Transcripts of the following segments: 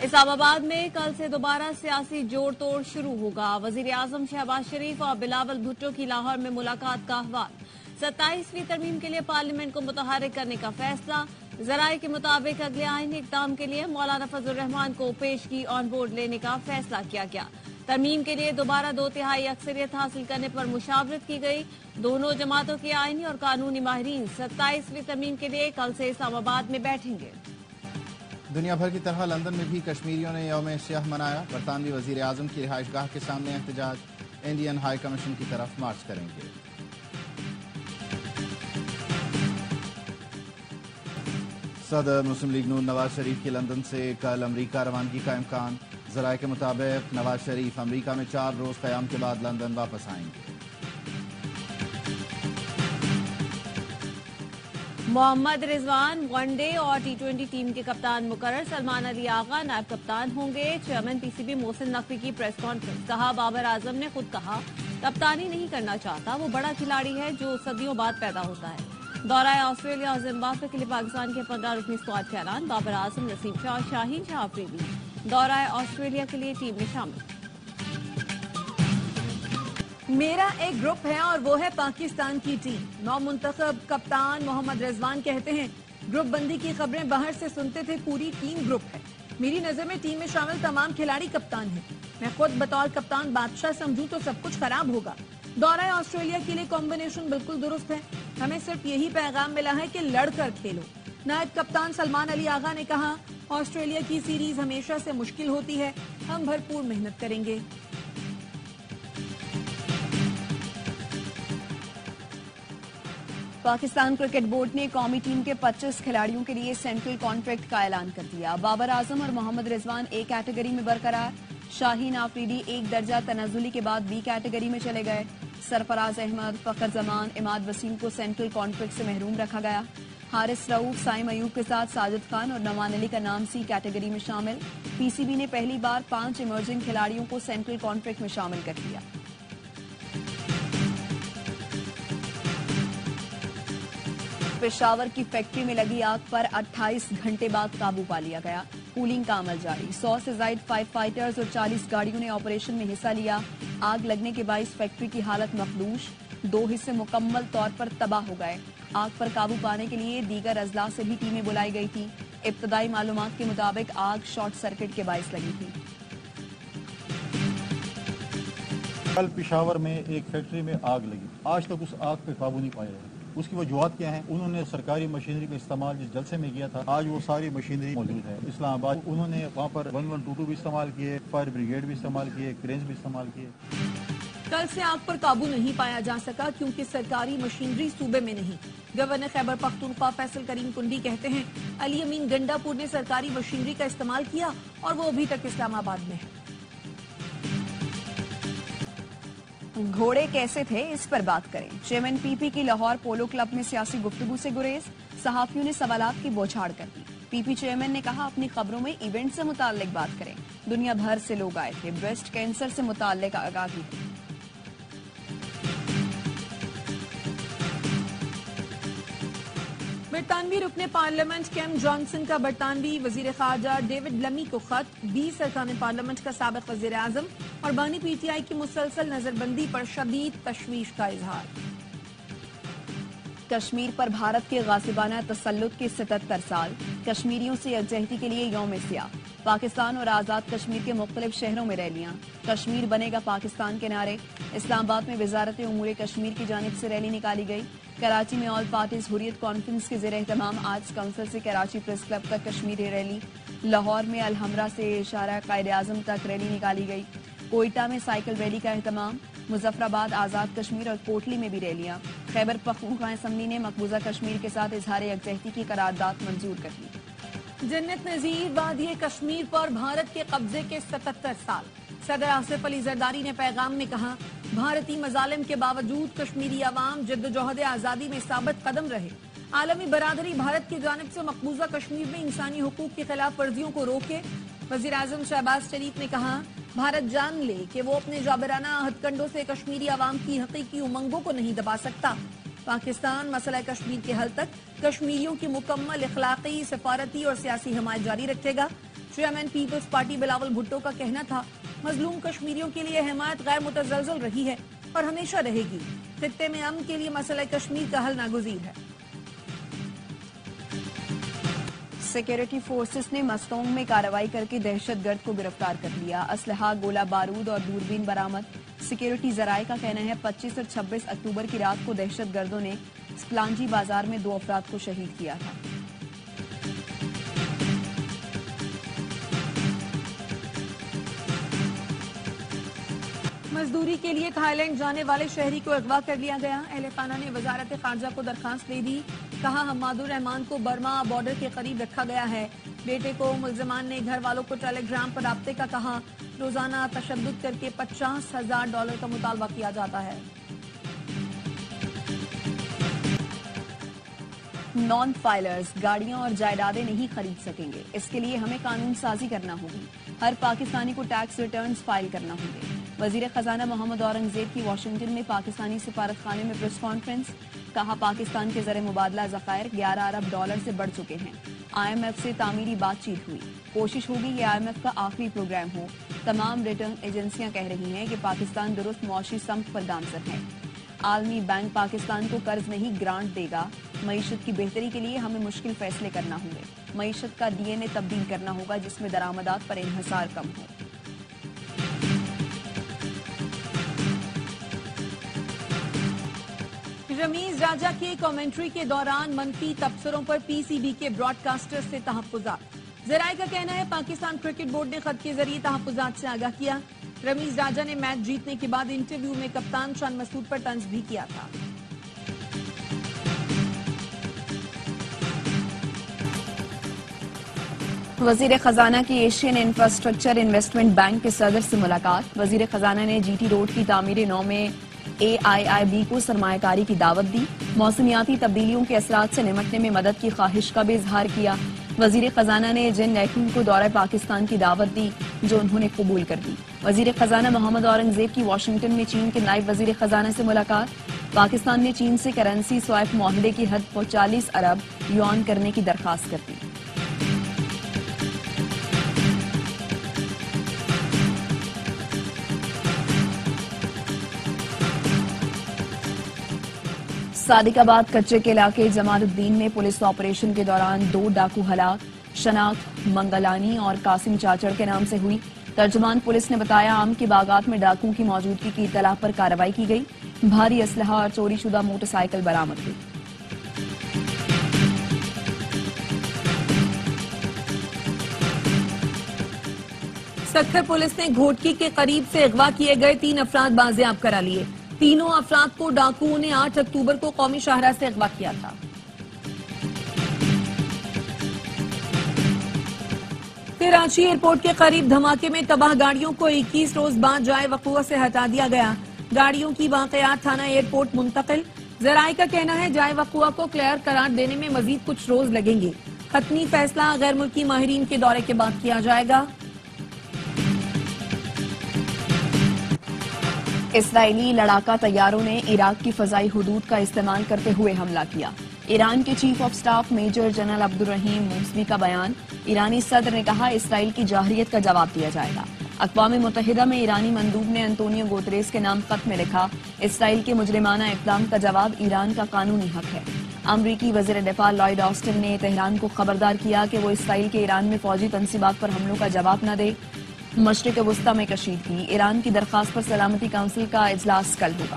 اسلام آباد میں کل سے دوبارہ سیاسی جوڑ توڑ شروع ہوگا۔ وزیر اعظم شہباز شریف اور بلاول بھٹو کی لاہور میں ملاقات کا احوال۔ 27ویں ترمیم کے لیے پارلیمنٹ کو متحرک کرنے کا فیصلہ۔ ذرائع کے مطابق اگلے آئینی اقدام کے لیے مولانا فضل الرحمان کو پیشگی آن بورڈ لینے کا فیصلہ کیا گیا۔ ترمیم کے لیے دوبارہ 2/3 اکثریت حاصل کرنے پر مشاورت کی گئی۔ دونوں جماعتوں کے آئینی اور قانونی ماہرین 27ویں ترمیم کے لیے کل سے اسلام آباد میں بیٹھیں گے۔ دنیا بھر کی طرح لندن میں بھی کشمیریوں نے یوم سیاہ منایا۔ برطانوی وزیر اعظم کی رہائش گاہ کے سامنے احتجاج۔ انڈین ہائی کمیشن کی طرف مارچ کریں گے۔ صدر مسلم لیگ نون نواز شریف کی لندن سے کل امریکہ روانگی کا امکان۔ ذرائع کے مطابق نواز شریف امریکہ میں 4 روز قیام کے بعد لندن واپس آئیں گے۔ محمد رضوان ون ڈے اور T20 ٹیم کے کپتان مقرر۔ سلمان علی آغا نائب کپتان ہوں گے۔ چیئرمین PCB محسن نقوی کی پریس کانفرنس۔ کہا بابر اعظم نے خود کہا کپتانی نہیں کرنا چاہتا، وہ بڑا کھلاڑی ہے جو صدیوں بعد پیدا ہوتا ہے۔ دورہ آسٹریلیا اور زمبابوے کے لیے پاکستان کے 15 رکنی اسکواڈ کا اعلان۔ بابر اعظم، نسیم شاہ، شاہین شاہ آفریدی دورہ آسٹریلیا کے لیے ٹیم میں شامل۔ میرا ایک گروپ ہے اور وہ ہے پاکستان کی ٹیم۔ نو منتخب کپتان محمد رضوان کہتے ہیں گروپ بندی کی خبریں باہر سے سنتے تھے، پوری ٹیم گروپ ہے۔ میری نظر میں ٹیم میں شامل تمام کھلاڑی کپتان ہیں۔ میں خود بطور کپتان بادشاہ سمجھوں تو سب کچھ خراب ہوگا۔ دورہ آسٹریلیا کے لیے کمبینیشن بالکل درست ہے۔ ہمیں صرف یہی پیغام ملا ہے کہ لڑ کر کھیلو۔ نائب کپتان سلمان علی آغا نے کہا آسٹریلیا کی سیریز ہمیشہ سے مشکل ہوتی ہے، ہم بھرپور محنت کریں گے۔ پاکستان کرکٹ بورڈ نے قومی ٹیم کے 25 کھلاڑیوں کے لیے سینٹرل کانٹریکٹ کا اعلان کر دیا۔ بابر اعظم اور محمد رضوان A کیٹیگری میں برقرار۔ شاہین آفریدی 1 درجہ تنزلی کے بعد B کیٹیگری میں چلے گئے۔ سرفراز احمد، فخر زمان، اماد وسیم کو سینٹرل کانٹریکٹ سے محروم رکھا گیا۔ حارث رؤوف، سائم ایوب کے ساتھ ساجد خان اور نعمان علی کا نام C کیٹیگری میں شامل۔ PCB نے پہلی بار 5 ایمرجنگ کھلاڑیوں کو سینٹرل کانٹریکٹ میں شامل کر دیا۔ پشاور کی فیکٹری میں لگی آگ پر 28 گھنٹے بعد قابو پا لیا گیا۔ کولنگ کا عمل جاری۔ 100 سے زائد فائر فائٹرز اور 40 گاڑیوں نے آپریشن میں حصہ لیا۔ آگ لگنے کے باعث فیکٹری کی حالت مخدوش، 2 حصے مکمل طور پر تباہ ہو گئے۔ آگ پر قابو پانے کے لیے دیگر اضلاع سے بھی ٹیمیں بلائی گئی تھی۔ ابتدائی معلومات کے مطابق آگ شارٹ سرکٹ کے باعث لگی تھی۔ کل پشاور میں ایک فیکٹری میں آگ لگی، آج تک اس آگ پہ قابو نہیں پایا ہے۔ اس کی وجوہات کیا ہیں؟ انہوں نے سرکاری مشینری کا استعمال جس جلسے میں کیا تھا، آج وہ ساری مشینری موجود ہے اسلام آباد۔ انہوں نے وہاں پر 1122 بھی استعمال کیے، فائر بریگیڈ بھی استعمال کیے، کرینز بھی استعمال کیے۔ کل سے آگ پر قابو نہیں پایا جا سکا کیونکہ سرکاری مشینری صوبے میں نہیں۔ گورنر خیبر پختونخوا فیصل کریم کنڈی کہتے ہیں علی امین گنڈا پور نے سرکاری مشینری کا استعمال کیا اور وہ ابھی تک اسلام آباد میں ہے۔ گھوڑے کیسے تھے اس پر بات کریں۔ چیئرمین PP کی لاہور پولو کلب میں سیاسی گفتگو سے گریز۔ صحافیوں نے سوالات کی بوچھاڑ کر دی۔ PP چیئرمین نے کہا اپنی خبروں میں ایونٹ سے متعلق بات کریں۔ دنیا بھر سے لوگ آئے تھے، بریسٹ کینسر سے متعلق آگاہی دی۔ برطانوی رکن پارلیمنٹ کیم جانسن کا برطانوی وزیر خارجہ ڈیوڈ لمی کو خط۔ 20 ارکان پارلیمنٹ کا سابق وزیر اعظم اور بانی PTI کی مسلسل نظر بندی پر شدید تشویش کا اظہار۔ کشمیر پر بھارت کے غاصبانہ تسلط کے 77 سال، کشمیریوں سے یکجہتی کے لیے یوم سیاہ۔ پاکستان اور آزاد کشمیر کے مختلف شہروں میں ریلیاں۔ کشمیر بنے گا پاکستان کے نعرے۔ اسلام آباد میں وزارت امور کشمیر کی جانب سے ریلی نکالی گئی۔ کراچی میں آل پارٹیز حریت کانفرنس کے زیر اہتمام آرٹس کونسل سے کراچی پریس کلب تک کشمیری ریلی۔ لاہور میں الحمرہ سے اشارہ قائد اعظم تک ریلی نکالی گئی۔ کوئٹہ میں سائیکل ریلی کا اہتمام۔ مظفر آباد، آزاد کشمیر اور کوٹلی میں بھی ریلیاں۔ خیبر پختونخوا اسمبلی نے مقبوضہ کشمیر کے ساتھ اظہار یکجہتی کی قرارداد منظور کر لی۔ جنت نظیر، وادی کشمیر پر بھارت کے قبضے کے 77 سال۔ صدر آصف علی زرداری نے پیغام میں کہا بھارتی مظالم کے باوجود کشمیری عوام جدوجہد آزادی میں ثابت قدم رہے۔ عالمی برادری بھارت کی جانب سے مقبوضہ کشمیر میں انسانی حقوق کی خلاف ورزیوں کو روکے۔ وزیر اعظم شہباز شریف نے کہا بھارت جان لے کہ وہ اپنے جابرانہ ہتھ کنڈوں سے کشمیری عوام کی حقیقی امنگوں کو نہیں دبا سکتا۔ پاکستان مسئلہ کشمیر کے حل تک کشمیریوں کی مکمل اخلاقی، سفارتی اور سیاسی حمایت جاری رکھے گا۔ Chairman peoples party Bilawal Bhutto کا کہنا تھا مظلوم کشمیریوں کے لیے حمایت غیر متزلزل رہی ہے اور ہمیشہ رہے گی. خطے میں امن کے لیے مسئلہ کشمیر کا حل ناگزیر ہے. سیکیورٹی فورسز نے مستونگ میں کارروائی کر کے دہشت گرد کو گرفتار کر لیا. اسلحہ، گولہ بارود اور دوربین برآمد. سیکیورٹی ذرائع کا کہنا ہے 25 اور 26 اکتوبر کی رات کو دہشت گردوں نے سپلانجی بازار میں 2 افراد کو شہید کیا تھا. مزدوری کے لیے تھائی لینڈ جانے والے شہری کو اغوا کر لیا گیا. اہل خانہ نے وزارت خارجہ کو درخواست دے دی. کہا حماد الرحمان کو برما بارڈر کے قریب رکھا گیا ہے. بیٹے کو ملزمان نے گھر والوں کو ٹیلی گرام پر رابطے کا کہا. روزانہ تشدد کر کے $50,000 کا مطالبہ کیا جاتا ہے. نان فائلرز گاڑیاں اور جائیدادیں نہیں خرید سکیں گے. اس کے لیے ہمیں قانون سازی کرنا ہوگی. ہر پاکستانی کو ٹیکس ریٹرنز فائل کرنا ہوں گے. وزیر خزانہ محمد اورنگزیب کی واشنگٹن میں پاکستانی سفارت خانے میں پریس کانفرنس. کہا پاکستان کے زر مبادلہ ذخائر $11 ارب سے بڑھ چکے ہیں. IMF سے تعمیری بات چیت ہوئی. کوشش ہوگی یہ IMF کا آخری پروگرام ہو. تمام ریٹرن ایجنسیاں کہہ رہی ہیں کہ پاکستان درست معاشی سمت پر گامزن ہے. عالمی بینک پاکستان کو قرض نہیں گرانٹ دے گا. معیشت کی بہتری کے لیے ہمیں مشکل فیصلے کرنا ہوں گے. معیشت کا DNA تبدیل کرنا ہوگا جس میں درآمدات پر انحصار کم ہو. رمیز راجہ کے کامنٹری کے دوران منفی تبصروں پر PCB کے براڈ کاسٹر سے تحفظات. ذرائع کا کہنا ہے پاکستان کرکٹ بورڈ نے خط کے ذریعے تحفظات سے آگاہ کیا. رمیز راجہ نے میچ جیتنے کے بعد انٹرویو میں کپتان شان مسعود پر طنز بھی کیا تھا. وزیر خزانہ کی ایشین انفراسٹرکچر انویسٹمنٹ بینک کے صدر سے ملاقات. وزیر خزانہ نے GT روڈ کی تعمیر نو میں AIIB کو سرمایہ کاری کی دعوت دی. موسمیاتی تبدیلیوں کے اثرات سے نمٹنے میں مدد کی خواہش کا بھی اظہار کیا. وزیر خزانہ نے جن نیکون کو دورہ پاکستان کی دعوت دی جو انہوں نے قبول کر دی. وزیر خزانہ محمد اورنگزیب کی واشنگٹن میں چین کے نائب وزیر خزانہ سے ملاقات. پاکستان نے چین سے کرنسی سوائپ معاہدے کی حد 40 ارب یوان کرنے کی درخواست کر دی. صادق آباد کچے کے علاقے جمال الدین میں پولیس آپریشن کے دوران 2 ڈاکو ہلاک. شناخت منگلانی اور قاسم چاچڑ کے نام سے ہوئی. ترجمان پولیس نے بتایا آم کے باغات میں ڈاکوؤں کی موجودگی کی اطلاع پر کارروائی کی گئی. بھاری اسلحہ اور چوری شدہ موٹر سائیکل برآمد ہوئی. سکھر پولیس نے گھوٹکی کے قریب سے اغوا کیے گئے 3 افراد بازیاب کرا لیے. تینوں افراد کو ڈاکوؤں نے 8 اکتوبر کو قومی شاہراہ سے اغوا کیا تھا. کراچی ایئرپورٹ کے قریب دھماکے میں تباہ گاڑیوں کو 21 روز بعد جائے وقوع سے ہٹا دیا گیا. گاڑیوں کی واقعات تھانہ ایئرپورٹ منتقل. ذرائع کا کہنا ہے جائے وقوع کو کلیئر قرار دینے میں مزید کچھ روز لگیں گے. حتمی فیصلہ غیر ملکی ماہرین کے دورے کے بعد کیا جائے گا. اسرائیلی لڑاکا طیاروں نے عراق کی فضائی حدود کا استعمال کرتے ہوئے حملہ کیا. ایران کے chief of staff major general Abdolrahim Mousavi کا بیان. ایرانی صدر نے کہا اسرائیل کی جارحیت کا جواب دیا جائے گا. اقوام متحدہ میں ایرانی مندوب نے انتونیو گوتریس کے نام خط میں لکھا اسرائیل کے مجرمانہ اقدام کا جواب ایران کا قانونی حق ہے. امریکی وزیر دفاع لائیڈ آسٹن نے تہران کو خبردار کیا کہ وہ اسرائیل کے ایران میں فوجی تنصیبات پر حملوں کا جواب نہ دے. مشرق وسطی میں کشیدگی. ایران کی درخواست پر سلامتی کونسل کا اجلاس کل ہوگا.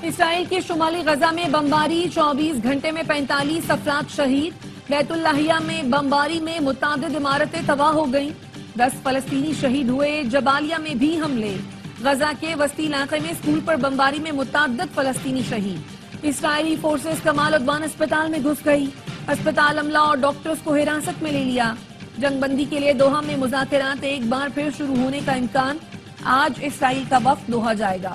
اسرائیل کے شمالی غزہ میں بمباری. 24 گھنٹے میں 45 افراد شہید. بیت اللحیہ میں بمباری میں متعدد عمارتیں تباہ ہو گئیں. 10 فلسطینی شہید ہوئے. جبالیہ میں بھی حملے. غزہ کے وسطی علاقے میں اسکول پر بمباری میں متعدد فلسطینی شہید. اسرائیلی فورسز کمال عدوان اسپتال میں گھس گئی. اسپتال عملہ اور ڈاکٹرز کو حراست میں لے لیا. جنگ بندی کے لیے دوحہ میں مذاکرات ایک بار پھر شروع ہونے کا امکان. آج اسرائیل کا وفد دوحہ جائے گا.